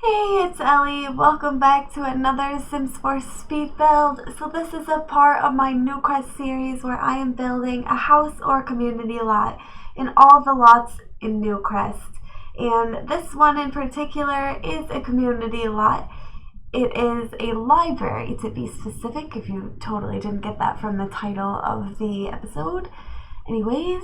Hey, it's Ellie. Welcome back to another Sims 4 speed build. So this is a part of my Newcrest series where I am building a house or community lot in all the lots in Newcrest. And this one in particular is a community lot. It is a library, to be specific, if you totally didn't get that from the title of the episode. Anyways,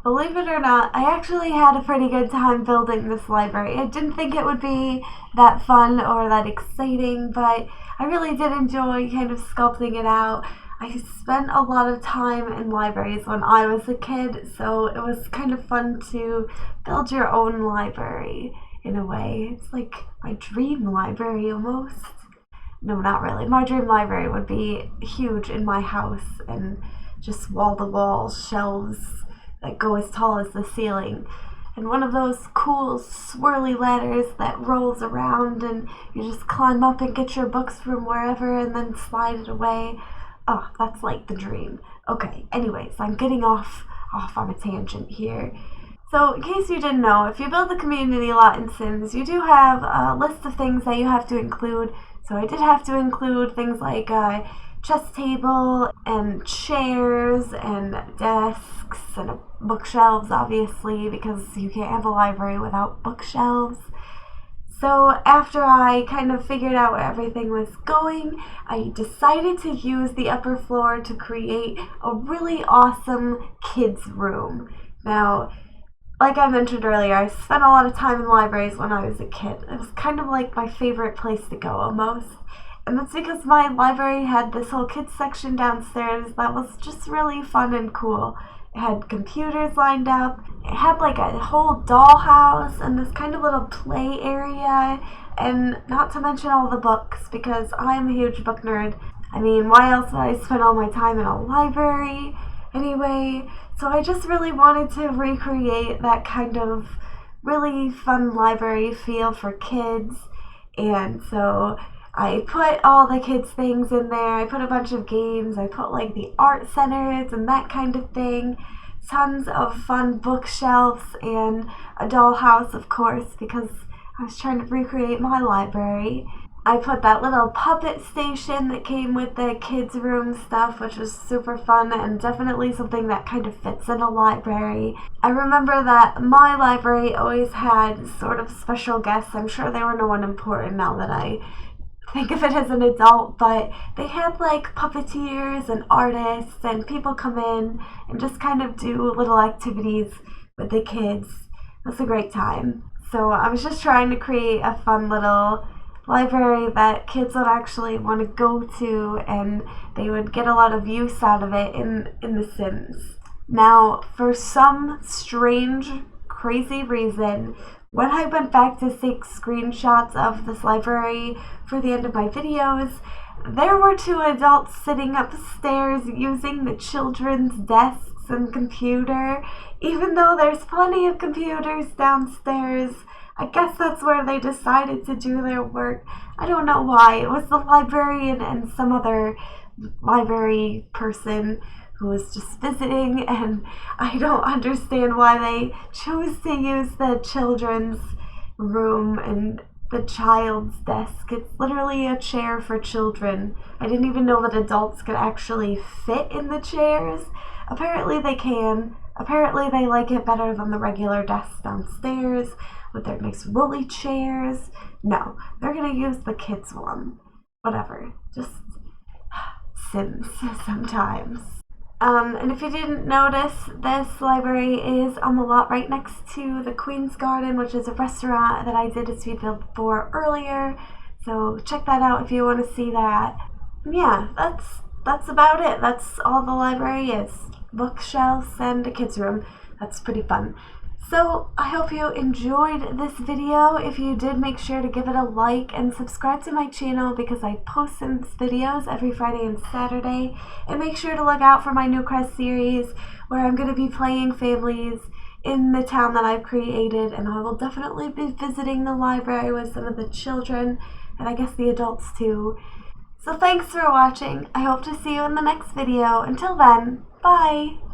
believe it or not, I actually had a pretty good time building this library. I didn't think it would be that fun or that exciting, but I really did enjoy kind of sculpting it out. I spent a lot of time in libraries when I was a kid, so it was kind of fun to build your own library in a way. It's like my dream library almost. No, not really. My dream library would be huge in my house and just wall-to-wall shelves that go as tall as the ceiling, and one of those cool swirly ladders that rolls around and you just climb up and get your books from wherever and then slide it away. Oh, that's like the dream. Okay, anyways, I'm getting off on a tangent here. So in case you didn't know, if you build a community lot in Sims, you do have a list of things that you have to include. So I did have to include things like chess table and chairs and desks and bookshelves, obviously, because you can't have a library without bookshelves. So after I kind of figured out where everything was going, I decided to use the upper floor to create a really awesome kids' room. Now, like I mentioned earlier, I spent a lot of time in libraries when I was a kid. It was kind of like my favorite place to go almost. And that's because my library had this whole kids section downstairs that was just really fun and cool. It had computers lined up. It had like a whole dollhouse and this kind of little play area. And not to mention all the books, because I'm a huge book nerd. I mean, why else would I spend all my time in a library anyway? So I just really wanted to recreate that kind of really fun library feel for kids. And so I put all the kids' things in there. I put a bunch of games. I put like the art centers and that kind of thing. Tons of fun bookshelves and a dollhouse, of course, because I was trying to recreate my library. I put that little puppet station that came with the kids' room stuff, which was super fun and definitely something that kind of fits in a library. I remember that my library always had sort of special guests. I'm sure they were no one important now that I think of it as an adult, but they had like puppeteers and artists and people come in and just kind of do little activities with the kids. It was a great time. So I was just trying to create a fun little library that kids would actually want to go to and they would get a lot of use out of it in The Sims. Now, for some strange, crazy reason, when I went back to take screenshots of this library for the end of my videos, there were two adults sitting upstairs using the children's desks and computer, even though there's plenty of computers downstairs. I guess that's where they decided to do their work. I don't know why. It was the librarian and some other library person who was just visiting, and I don't understand why they chose to use the children's room and the child's desk. It's literally a chair for children. I didn't even know that adults could actually fit in the chairs. Apparently they can. Apparently they like it better than the regular desks downstairs with their nice rolly chairs. No, they're gonna use the kids' one. Whatever. Just Sims sometimes. And if you didn't notice, this library is on the lot right next to the Queen's Garden, which is a restaurant that I did a speed build for earlier. So check that out if you want to see that. And yeah, that's about it. That's all the library is. Bookshelves and a kids' room. That's pretty fun. So I hope you enjoyed this video. If you did, make sure to give it a like and subscribe to my channel because I post Sims videos every Friday and Saturday. And make sure to look out for my Newcrest series where I'm going to be playing families in the town that I've created, and I will definitely be visiting the library with some of the children and I guess the adults too. So thanks for watching. I hope to see you in the next video. Until then, bye!